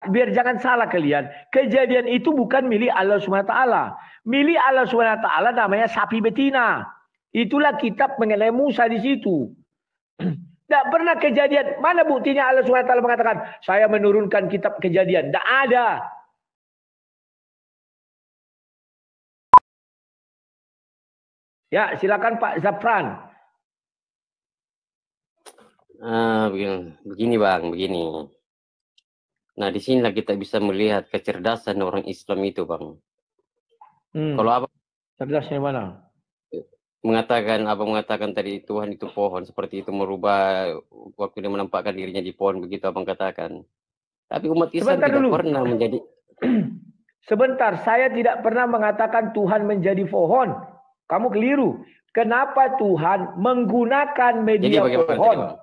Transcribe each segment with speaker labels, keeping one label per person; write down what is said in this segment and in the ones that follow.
Speaker 1: biar jangan salah kalian. Kejadian itu bukan milik Allah SWT. Milik Allah SWT namanya sapi betina. Itulah kitab mengenai Musa di situ. Tidak pernah kejadian. Mana buktinya Allah SWT mengatakan, saya menurunkan kitab kejadian. Tidak ada. Ya, silakan Pak Zafran.
Speaker 2: Begini Bang, begini. Nah, di sinilah kita bisa melihat kecerdasan orang Islam itu, Bang. Kalau apa?
Speaker 1: Cerdasnya mana?
Speaker 2: Abang mengatakan tadi Tuhan itu pohon, seperti itu merubah waktu dia menampakkan dirinya di pohon, begitu abang katakan. Tapi umat Islam tidak pernah menjadi.
Speaker 1: Sebentar, saya tidak pernah mengatakan Tuhan menjadi pohon. Kamu keliru. Kenapa Tuhan menggunakan media pohon?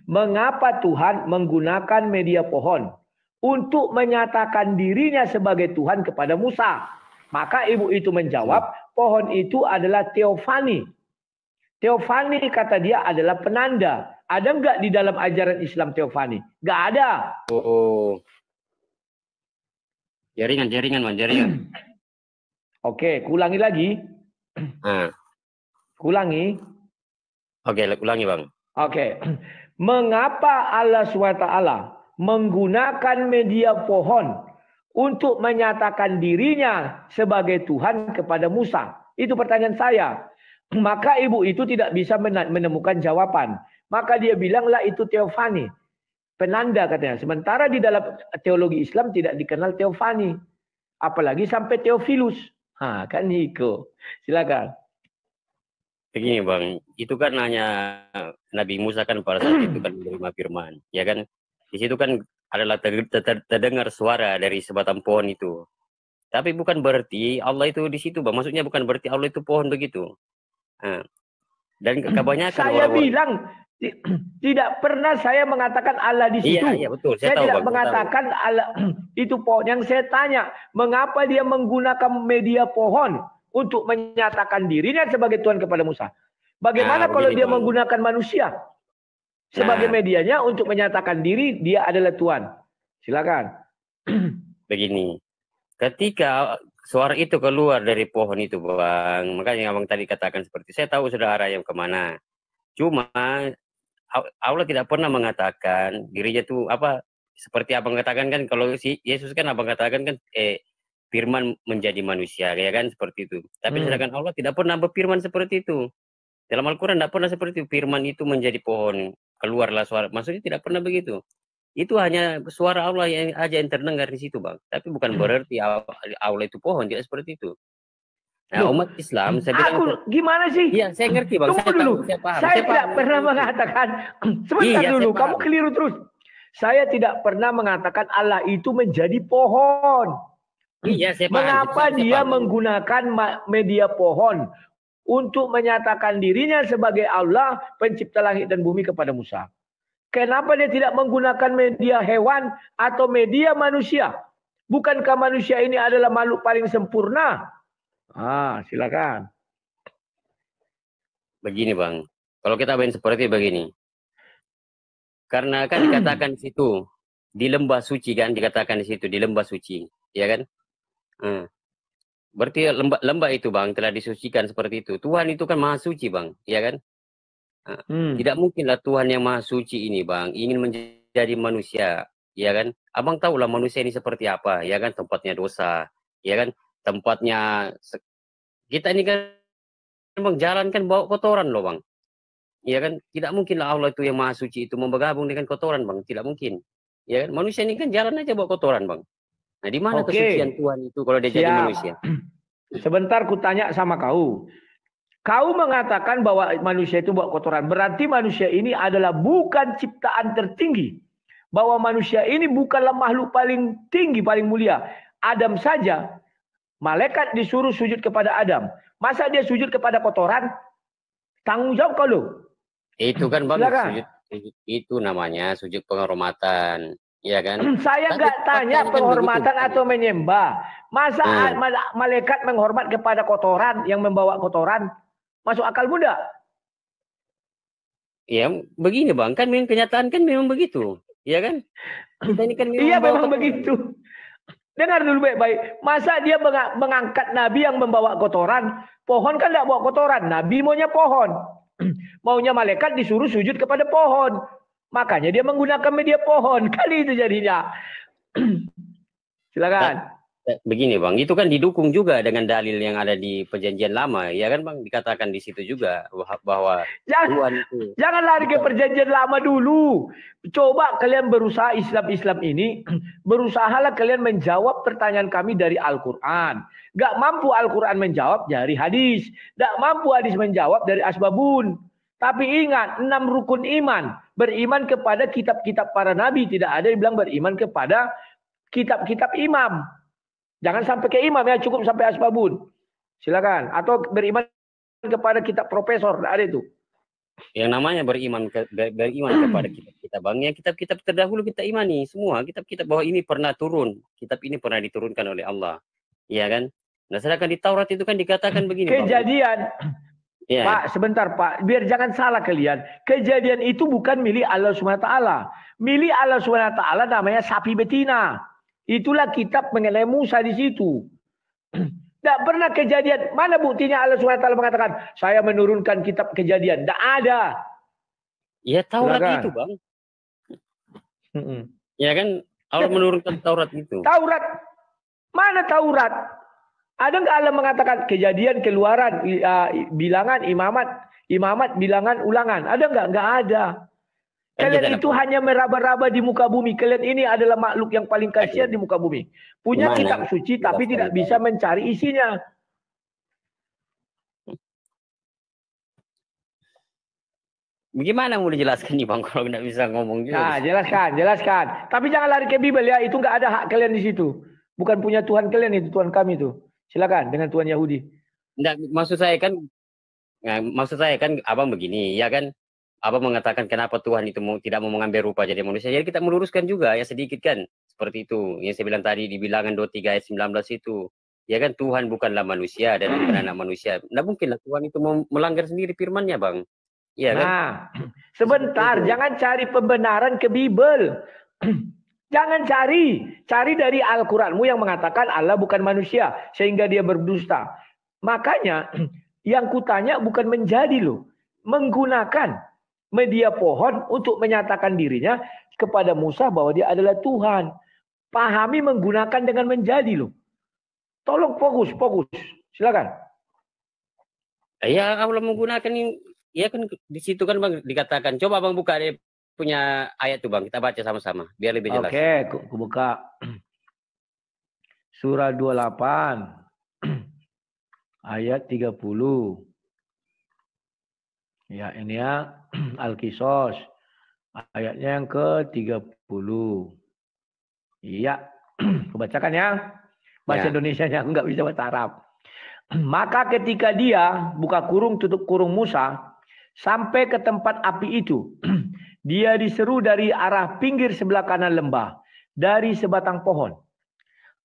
Speaker 1: Mengapa Tuhan menggunakan media pohon? Untuk menyatakan dirinya sebagai Tuhan kepada Musa. Maka ibu itu menjawab, pohon itu adalah teofani. Teofani kata dia adalah penanda. Ada enggak di dalam ajaran Islam teofani? Enggak ada.
Speaker 2: Oh. Jaringan, Man, jaringan.
Speaker 1: Oke, ulangi lagi. Ulangi.
Speaker 2: Oke, ulangi Bang.
Speaker 1: Oke. Mengapa Allah SWT menggunakan media pohon untuk menyatakan dirinya sebagai Tuhan kepada Musa? Itu pertanyaan saya. Maka ibu itu tidak bisa menemukan jawaban. Maka dia bilanglah itu teofani. Penanda katanya. Sementara di dalam teologi Islam tidak dikenal teofani. Apalagi sampai teofilus. Kan Niko. Silakan.
Speaker 2: Begini Bang, itu kan hanya Nabi Musa kan pada saat itu kan menerima firman. Ya kan? Di situ kan adalah terdengar suara dari sebatang pohon itu. Tapi bukan berarti Allah itu di situ, Bang. Maksudnya bukan berarti Allah itu pohon begitu. Dan kebanyakan
Speaker 1: saya bilang tidak pernah saya mengatakan Allah di situ.
Speaker 2: Iya, betul.
Speaker 1: Saya tidak mengatakan Allah itu pohon. Yang saya tanya, mengapa dia menggunakan media pohon untuk menyatakan dirinya sebagai Tuhan kepada Musa? Bagaimana kalau dia menggunakan manusia sebagai medianya untuk menyatakan diri dia adalah Tuhan? Silakan.
Speaker 2: Begini, ketika suara itu keluar dari pohon itu, Bang, makanya abang tadi katakan seperti, saya tahu sudah arah yang kemana. Cuma Allah tidak pernah mengatakan dirinya itu apa, seperti abang katakan kan, kalau si Yesus kan abang katakan kan firman menjadi manusia, ya kan, seperti itu. Tapi sedangkan Allah tidak pernah berfirman seperti itu. Dalam Al-Quran tidak pernah seperti itu. Firman itu menjadi pohon, keluarlah suara. Maksudnya tidak pernah begitu. Itu hanya suara Allah yang terdengar di situ, Bang. Tapi bukan berarti Allah itu pohon, tidak seperti itu. Nah, umat Islam, saya bilang,
Speaker 1: gimana sih?
Speaker 2: Iya, saya ngerti, Bang.
Speaker 1: Tunggu dulu. Saya tidak pernah mengatakan, sebentar dulu, kamu keliru terus. Saya tidak pernah mengatakan Allah itu menjadi pohon.
Speaker 2: Iya, saya paham.
Speaker 1: Mengapa dia menggunakan media pohon untuk menyatakan dirinya sebagai Allah pencipta langit dan bumi kepada Musa? Kenapa dia tidak menggunakan media hewan atau media manusia? Bukankah manusia ini adalah makhluk paling sempurna? Silakan.
Speaker 2: Begini, Bang. Kalau kita main seperti begini. Karena kan dikatakan di situ, di lembah suci kan, dikatakan di situ, di lembah suci. Ya kan? Berarti lembah itu, Bang, telah disucikan seperti itu. Tuhan itu kan maha suci, Bang. Ya kan? Tidak mungkinlah Tuhan yang maha suci ini, Bang, ingin menjadi manusia. Ya kan? Abang tahulah manusia ini seperti apa. Ya kan? Tempatnya dosa. Ya kan? Tempatnya kita ini kan Bang jalan kan bawa kotoran loh, Bang. Ya kan? Tidak mungkinlah Allah itu yang maha suci itu bergabung dengan kotoran, Bang. Tidak mungkin. Ya kan? Manusia ini kan jalan aja bawa kotoran, Bang. Nah, di mana kesucian Tuhan itu kalau dia jadi manusia?
Speaker 1: Sebentar ku tanya sama kau. Kau mengatakan bahwa manusia itu bawa kotoran. Berarti manusia ini adalah bukan ciptaan tertinggi. Bahwa manusia ini bukanlah makhluk paling tinggi, paling mulia. Adam saja, malaikat disuruh sujud kepada Adam. Masa dia sujud kepada kotoran? Tanggung jawab kau loh.
Speaker 2: Itu kan Bang, sujud itu namanya sujud penghormatan. Ya kan?
Speaker 1: Saya nggak tanya penghormatan atau menyembah. Masa malaikat menghormat kepada kotoran yang membawa kotoran? Masuk akal muda?
Speaker 2: Ya begini Bang, kan memang kenyataan kan memang begitu. Iya kan? Kita ini kan
Speaker 1: iya memang begitu. Dengar dulu baik-baik. Masa dia mengangkat Nabi yang membawa kotoran? Pohon kan tidak bawa kotoran. Nabi maunya pohon. Maunya malaikat disuruh sujud kepada pohon. Makanya dia menggunakan media pohon. Kali itu jadinya. Silakan.
Speaker 2: Begini Bang, itu kan didukung juga dengan dalil yang ada di Perjanjian Lama, ya kan Bang? Dikatakan di situ juga bahwa Tuhan itu.
Speaker 1: Jangan lari ke Perjanjian Lama dulu. Coba kalian berusaha Islam ini, berusahalah kalian menjawab pertanyaan kami dari Al-Quran. Gak mampu Al-Quran menjawab dari hadis. Gak mampu hadis menjawab dari asbabun. Tapi ingat, 6 rukun iman. Beriman kepada kitab-kitab para nabi. Tidak ada yang bilang beriman kepada kitab-kitab imam. Jangan sampai ke imam ya, cukup sampai asbabun. Silakan. Atau beriman kepada kitab profesor, ada itu.
Speaker 2: Yang namanya beriman kepada kitab-kitab Bang, ya kitab-kitab terdahulu kita imani semua, kitab-kitab bahwa ini pernah turun, kitab ini pernah diturunkan oleh Allah. Iya kan? Nah, sedangkan di Taurat itu kan dikatakan begini,
Speaker 1: Kejadian. Ya. Pak, sebentar Pak, biar jangan salah kalian. Kejadian itu bukan milik Allah SWT. Milik Allah SWT namanya sapi betina. Itulah kitab mengenai Musa di situ. Tidak pernah kejadian. Mana buktinya Allah SWT mengatakan, saya menurunkan kitab kejadian. Tidak ada.
Speaker 2: Ya Taurat itu Bang. Ya kan, Allah menurunkan Taurat itu.
Speaker 1: Taurat. Mana Taurat? Ada nggak Allah mengatakan kejadian, keluaran, bilangan, imamat, bilangan, ulangan? Ada nggak? Nggak ada. Kalian itu hanya meraba-raba di muka bumi. Kalian ini adalah makhluk yang paling kasihan di muka bumi. Punya kitab suci tapi tidak bisa mencari isinya.
Speaker 2: Bagaimana mau dijelaskan nih Bang kalau nggak bisa ngomong juga?
Speaker 1: Nah, jelaskan. Tapi jangan lari ke Bible ya. Itu nggak ada hak kalian di situ. Bukan punya Tuhan kalian itu, Tuhan kami itu. Silakan dengan Tuhan Yahudi.
Speaker 2: Nggak, maksud saya kan abang begini, ya kan? Abang mengatakan kenapa Tuhan itu tidak mau mengambil rupa jadi manusia. Jadi kita meluruskan juga ya sedikit kan. Seperti itu. Yang saya bilang tadi di Bilangan 23 ayat 19 itu. Ya kan Tuhan bukanlah manusia dan bukan anak manusia. Nah mungkinlah Tuhan itu melanggar sendiri firman-Nya Bang. Iya kan?
Speaker 1: Nah, sebentar. Jangan cari pembenaran ke Bible. Jangan cari dari Al-Quranmu yang mengatakan Allah bukan manusia sehingga dia berdusta. Makanya yang kutanya bukan menjadi loh, menggunakan media pohon untuk menyatakan dirinya kepada Musa bahwa dia adalah Tuhan. Pahami menggunakan dengan menjadi loh. Tolong fokus. Silakan.
Speaker 2: Ya Allah menggunakan ini, ya kan di situ kan Bang dikatakan. Coba Bang buka deh. Punya ayat tuh Bang, kita baca sama-sama biar lebih jelas.
Speaker 1: Oke, aku buka surah 28 ayat 30. Ya, ini ya Al-Qisas ayatnya yang ke-30. Iya. Kebacakan ya. Bahasa Indonesianya enggak bisa bahasa Arab. Maka ketika dia buka kurung tutup kurung Musa sampai ke tempat api itu, dia diseru dari arah pinggir sebelah kanan lembah, dari sebatang pohon,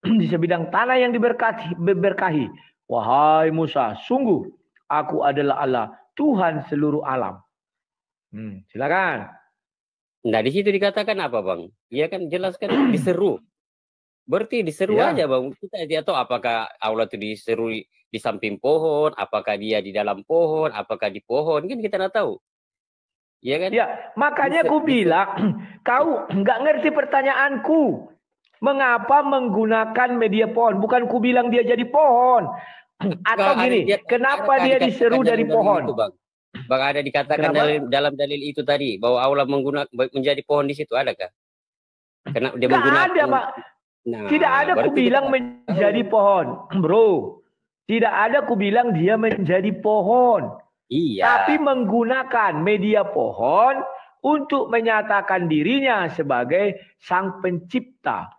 Speaker 1: di sebidang tanah yang diberkahi. Wahai Musa, sungguh aku adalah Allah, Tuhan seluruh alam. Silakan.
Speaker 2: Nah di situ dikatakan apa Bang? Iya kan jelaskan diseru. Berarti diseru aja Bang. Kita atau apakah Allah itu diseru di samping pohon, apakah dia di dalam pohon, apakah di pohon, kan kita nggak tahu. Ya kan?
Speaker 1: Ya, makanya aku bilang, kau nggak ngerti pertanyaanku. Mengapa menggunakan media pohon? Bukan ku bilang dia jadi pohon. Atau gini, kenapa dia diseru dari pohon?
Speaker 2: Itu, Bang, ada dikatakan dalam dalil itu tadi bahwa Allah menjadi pohon di situ, adakah? Karena dia
Speaker 1: menggunakan. Ada, Pak. Nah, tidak ada ku bilang menjadi pohon, bro. Tidak ada ku bilang dia menjadi pohon.
Speaker 2: Iya.
Speaker 1: Tapi menggunakan media pohon untuk menyatakan dirinya sebagai sang pencipta.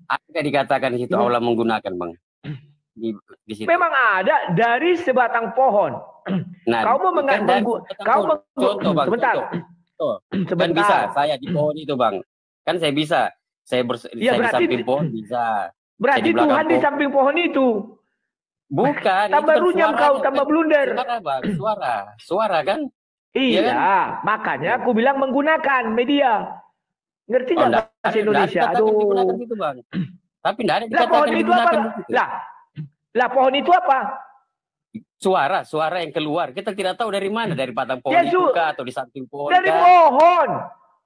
Speaker 2: Apa dikatakan di situ Allah menggunakan Bang? Di situ.
Speaker 1: Memang ada dari sebatang pohon.
Speaker 2: Nah,
Speaker 1: kau mau
Speaker 2: contoh Bang.
Speaker 1: Sebentar.
Speaker 2: Kan bisa saya di pohon itu Bang. Kan saya bisa. Saya di samping pohon bisa.
Speaker 1: Berarti Tuhan di samping pohon itu.
Speaker 2: Bukan.
Speaker 1: Tambah runyam kau, tambah blunder.
Speaker 2: Suara kan?
Speaker 1: Iya, kan? Makanya aku bilang menggunakan media. Ngerti nggak bahasa Indonesia?
Speaker 2: Aduh. Itu, Bang. Tapi tidak ada
Speaker 1: dikatakan digunakan itu. Lah pohon itu apa?
Speaker 2: Suara yang keluar. Kita tidak tahu dari mana, dari batang pohon itu kah, atau di samping pohon.
Speaker 1: Dari pohon.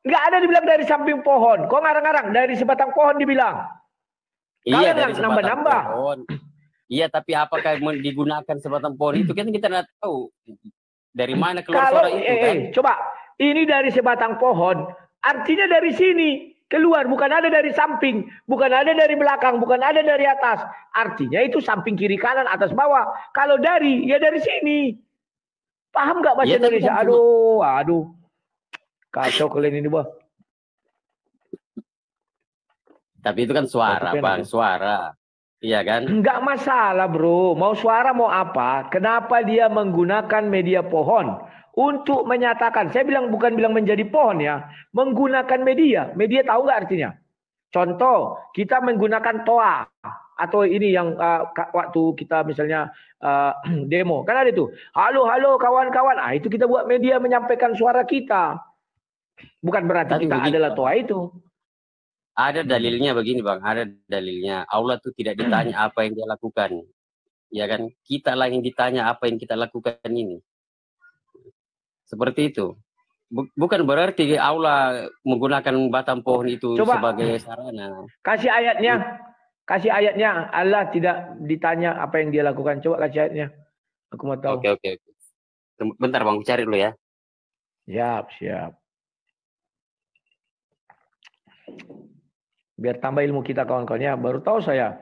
Speaker 1: Nggak ada dibilang dari samping pohon. Kok ngarang-ngarang dari sebatang pohon dibilang?
Speaker 2: Iya, dari sebatang pohon. Iya, tapi apakah digunakan sebatang pohon itu kan kita tidak tahu. Dari mana keluar suara itu kan?
Speaker 1: Coba, ini dari sebatang pohon. Artinya dari sini keluar, bukan ada dari samping, bukan ada dari belakang, bukan ada dari atas. Artinya itu samping, kiri, kanan, atas, bawah. Kalau dari, ya dari sini. Paham nggak bahasa Indonesia? Aduh. Kacau kalian ini, Bang.
Speaker 2: Tapi itu kan suara, Bang, suara. Iya kan?
Speaker 1: Nggak masalah, bro. Mau suara, mau apa. Kenapa dia menggunakan media pohon? Untuk menyatakan, saya bukan bilang menjadi pohon ya, menggunakan media. Media tahu nggak artinya? Contoh, kita menggunakan toa atau ini yang waktu kita misalnya demo, kan ada itu. Halo kawan-kawan. Itu kita buat media menyampaikan suara kita. Bukan berarti kita adalah toa itu.
Speaker 2: Ada dalilnya begini, Bang. Ada dalilnya. Allah tuh tidak ditanya apa yang dia lakukan. Ya kan? Kita lah yang ditanya apa yang kita lakukan ini. Seperti itu. Bukan berarti Allah menggunakan batang pohon itu sebagai sarana.
Speaker 1: Kasih ayatnya. Allah tidak ditanya apa yang dia lakukan. Coba kasih ayatnya. Aku mau tahu.
Speaker 2: Oke. Bentar, Bang, cari dulu ya.
Speaker 1: Siap. Biar tambah ilmu kita kawan-kawannya. Baru tahu saya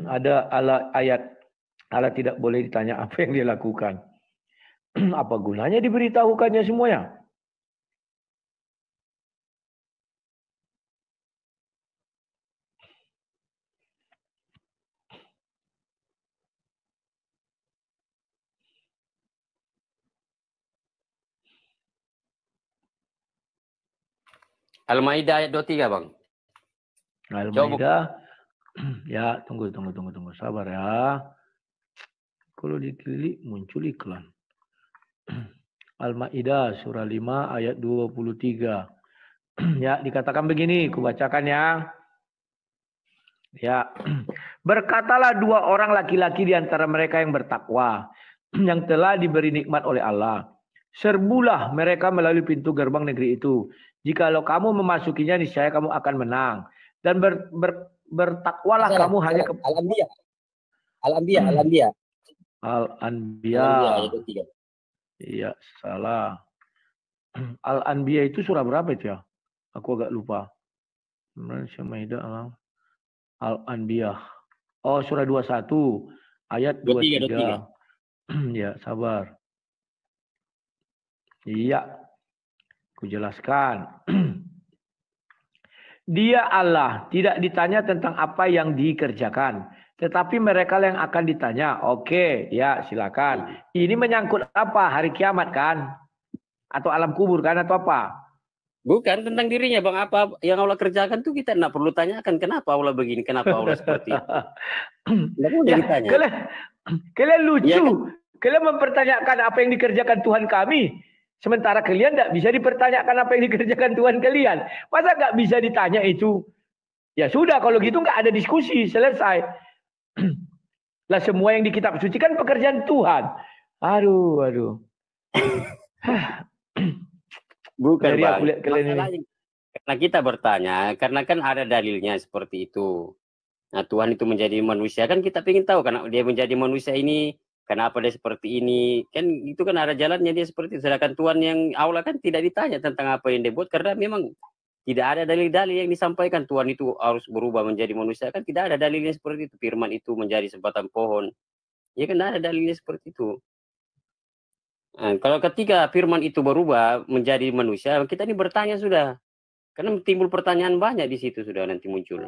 Speaker 1: ada ayat Allah tidak boleh ditanya apa yang dia lakukan. Apa gunanya diberitahukannya semuanya?
Speaker 2: Al-Maidah ayat 23, Bang.
Speaker 1: Al-Maidah. Ya, tunggu. Sabar ya. Kalau diklik muncul iklan. Al-Maidah surah 5 ayat 23. Ya, dikatakan begini, kubacakan ya. Ya. Berkatalah dua orang laki-laki di antara mereka yang bertakwa, yang telah diberi nikmat oleh Allah. Serbulah mereka melalui pintu gerbang negeri itu. Jikalau kamu memasukinya, niscaya kamu akan menang. Dan bertakwalah kamu hanya ke
Speaker 2: Al-Anbiya.
Speaker 1: Iya, salah. Al-Anbiya itu surah berapa itu ya? Aku agak lupa. Al-Anbiya. Oh, surah 21 ayat 23. Ya, sabar. Iya. Aku jelaskan. Dia Allah tidak ditanya tentang apa yang dikerjakan. Tetapi mereka yang akan ditanya. Oke, ya silakan. Ini menyangkut apa? Hari kiamat kan? Atau alam kubur kan? Atau apa?
Speaker 2: Bukan tentang dirinya, Bang. Apa yang Allah kerjakan tuh kita tidak perlu tanyakan. Kenapa Allah begini? Kenapa Allah seperti itu? Tidak boleh ditanya.
Speaker 1: Kalian lucu. Ya, kan? Kalian mempertanyakan apa yang dikerjakan Tuhan kami. Sementara kalian tidak bisa dipertanyakan apa yang dikerjakan Tuhan kalian. Masa nggak bisa ditanya itu? Ya sudah, kalau gitu nggak ada diskusi. Selesai. Lah semua yang di kitab suci kan pekerjaan Tuhan. Aduh.
Speaker 2: Bukan, Bang. Karena kita bertanya, karena kan ada dalilnya seperti itu. Nah, Tuhan itu menjadi manusia, kan kita ingin tahu karena dia menjadi manusia ini, kenapa dia seperti ini. Kan itu kan ada jalannya dia seperti itu. Sedangkan Tuhan yang Allah kan tidak ditanya tentang apa yang dia buat, karena memang tidak ada dalil-dalil yang disampaikan Tuhan itu harus berubah menjadi manusia. Kan tidak ada dalilnya seperti itu. Firman itu menjadi sebatang pohon. Ya kan ada dalilnya seperti itu. Nah, kalau ketika firman itu berubah menjadi manusia, kita ini bertanya sudah. Karena timbul pertanyaan banyak di situ sudah nanti muncul.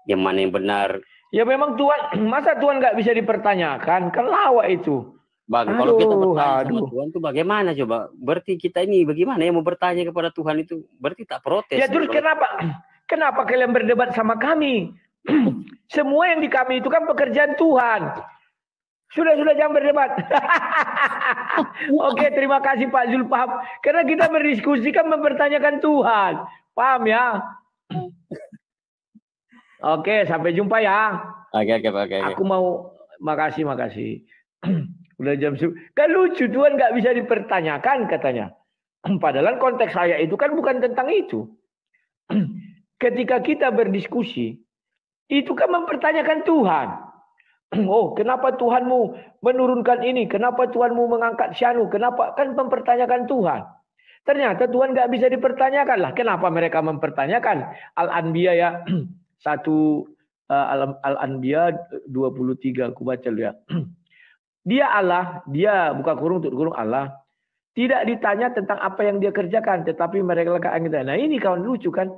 Speaker 2: Yang mana yang benar?
Speaker 1: Ya memang Tuhan, masa Tuhan nggak bisa dipertanyakan? Kan lawak itu.
Speaker 2: Bang, kalau kita bertanya sama Tuhan itu bagaimana coba? Berarti kita ini bagaimana yang mau bertanya kepada Tuhan itu? Berarti tak protes.
Speaker 1: Ya terus kenapa kalian berdebat sama kami? Semua yang di kami itu kan pekerjaan Tuhan. Sudah jangan berdebat. Oke, terima kasih Pak Zulfaham. Karena kita berdiskusi kan mempertanyakan Tuhan. Paham ya? Oke, sampai jumpa ya.
Speaker 2: Oke.
Speaker 1: Aku mau makasih. Udah jam 10. Kan lucu, Tuhan nggak bisa dipertanyakan katanya. Padahal konteks saya itu kan bukan tentang itu. Ketika kita berdiskusi, itu kan mempertanyakan Tuhan. Oh, kenapa Tuhanmu menurunkan ini? Kenapa Tuhanmu mengangkat syanu? Kenapa? Kan mempertanyakan Tuhan. Ternyata Tuhan nggak bisa dipertanyakan lah. Kenapa mereka mempertanyakan? Al-Anbiya ya. 1 Al-Anbiya 23. Aku baca dulu ya. Dia Allah, dia buka kurung tutup kurung Allah. Tidak ditanya tentang apa yang dia kerjakan, tetapi mereka angin. Nah ini kawan lucu kan.